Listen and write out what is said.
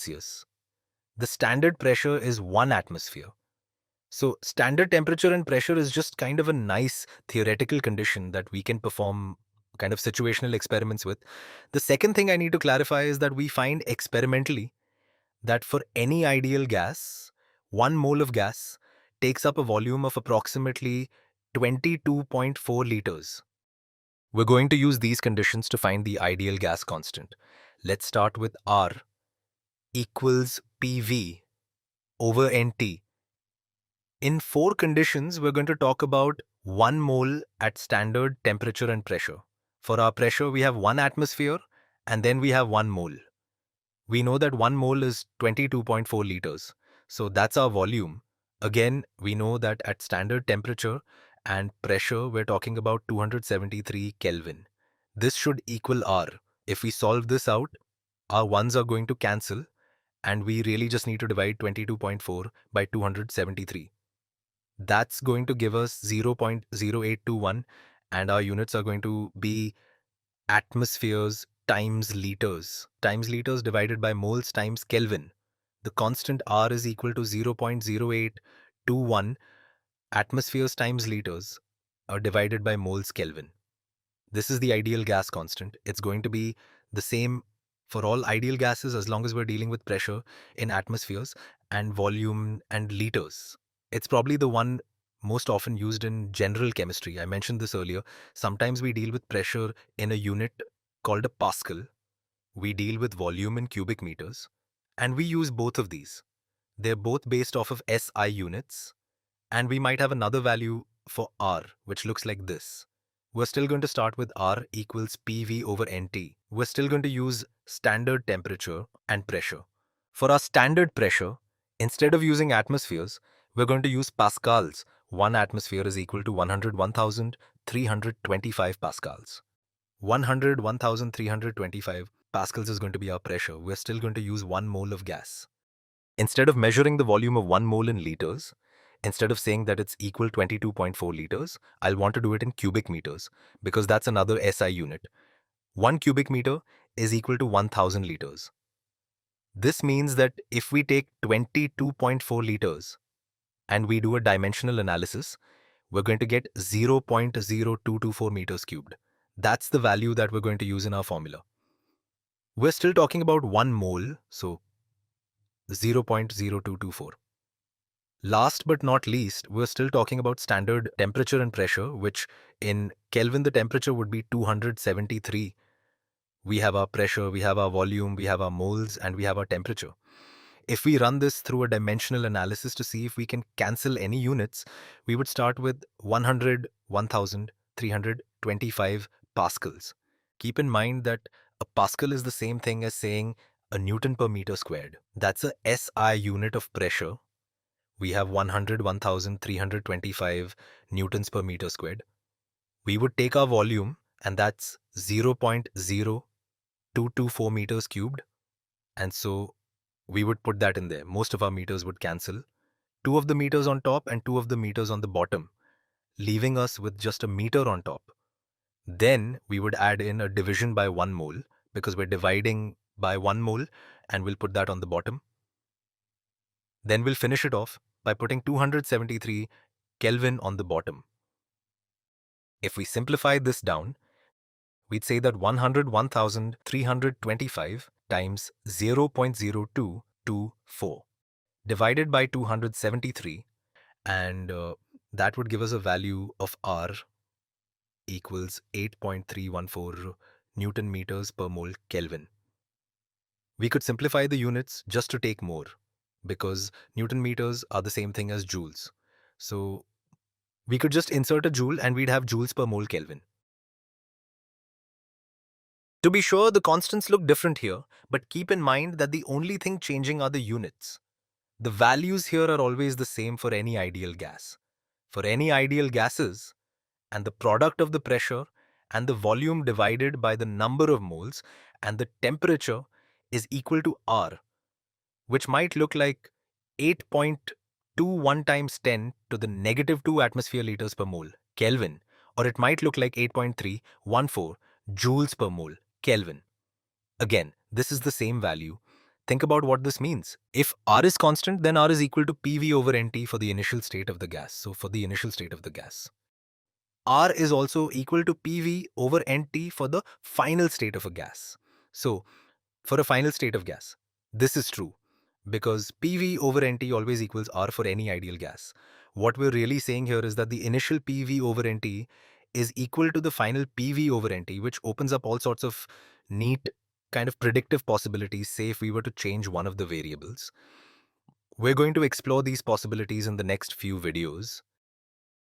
Celsius. The standard pressure is 1 atmosphere. So standard temperature and pressure is just kind of a nice theoretical condition that we can perform kind of situational experiments with. The second thing I need to clarify is that we find experimentally that for any ideal gas, 1 mole of gas takes up a volume of approximately 22.4 liters. We're going to use these conditions to find the ideal gas constant. Let's start with R equals PV over NT. In 4 conditions, we're going to talk about 1 mole at standard temperature and pressure. For our pressure, we have 1 atmosphere and then we have 1 mole. We know that 1 mole is 22.4 liters. So that's our volume. Again, we know that at standard temperature and pressure, we're talking about 273 Kelvin. This should equal R. If we solve this out, our ones are going to cancel and we really just need to divide 22.4 by 273. That's going to give us 0.0821 and our units are going to be atmospheres times liters. Times liters divided by moles times Kelvin. The constant R is equal to 0.0821 atmospheres times liters divided by moles Kelvin. This is the ideal gas constant. It's going to be the same for all ideal gases as long as we're dealing with pressure in atmospheres and volume and liters. It's probably the one most often used in general chemistry. I mentioned this earlier. Sometimes we deal with pressure in a unit called a Pascal. We deal with volume in cubic meters. And we use both of these. They're both based off of SI units. And we might have another value for R, which looks like this. We're still going to start with R equals PV over NT. We're still going to use standard temperature and pressure. For our standard pressure, instead of using atmospheres, we're going to use pascals. 1 atmosphere is equal to 101,325 pascals. 101,325 pascals is going to be our pressure. We're still going to use 1 mole of gas. Instead of measuring the volume of 1 mole in liters, instead of saying that it's equal 22.4 liters, I'll want to do it in cubic meters because that's another SI unit. 1 cubic meter is equal to 1000 liters. This means that if we take 22.4 liters and we do a dimensional analysis, we're going to get 0.0224 meters cubed. That's the value that we're going to use in our formula. We're still talking about 1 mole, so 0.0224. Last but not least, we're still talking about standard temperature and pressure, which in Kelvin the temperature would be 273. We have our pressure, we have our volume, we have our moles, and we have our temperature. If we run this through a dimensional analysis to see if we can cancel any units, we would start with 101,325 pascals. Keep in mind that a pascal is the same thing as saying a Newton per meter squared. That's a SI unit of pressure. We have 101,325 newtons per meter squared. We would take our volume, and that's 0.0224 meters cubed. And so we would put that in there. Most of our meters would cancel. 2 of the meters on top and 2 of the meters on the bottom, leaving us with just a meter on top. Then we would add in a division by 1 mole because we're dividing by 1 mole and we'll put that on the bottom. Then we'll finish it off by putting 273 Kelvin on the bottom. If we simplify this down, we'd say that 101,325 times 0.0224 divided by 273, and that would give us a value of R equals 8.314 Newton meters per mole Kelvin. We could simplify the units just to take more, because Newton meters are the same thing as joules. So we could just insert a joule and we'd have joules per mole Kelvin. To be sure, the constants look different here, but keep in mind that the only thing changing are the units. The values here are always the same for any ideal gas. For any ideal gases, and the product of the pressure and the volume divided by the number of moles and the temperature is equal to R, which might look like 8.21 times 10 to the negative 2 atmosphere liters per mole Kelvin, or it might look like 8.314 joules per mole Kelvin. Again, this is the same value. think about what this means. If R is constant, then R is equal to PV over NT for the initial state of the gas. So for the initial state of the gas. R is also equal to PV over NT for the final state of a gas. So for a final state of gas, this is true because PV over NT always equals R for any ideal gas. What we're really saying here is that the initial PV over NT is equal to the final PV over NT, which opens up all sorts of neat kind of predictive possibilities, say if we were to change one of the variables. We're going to explore these possibilities in the next few videos.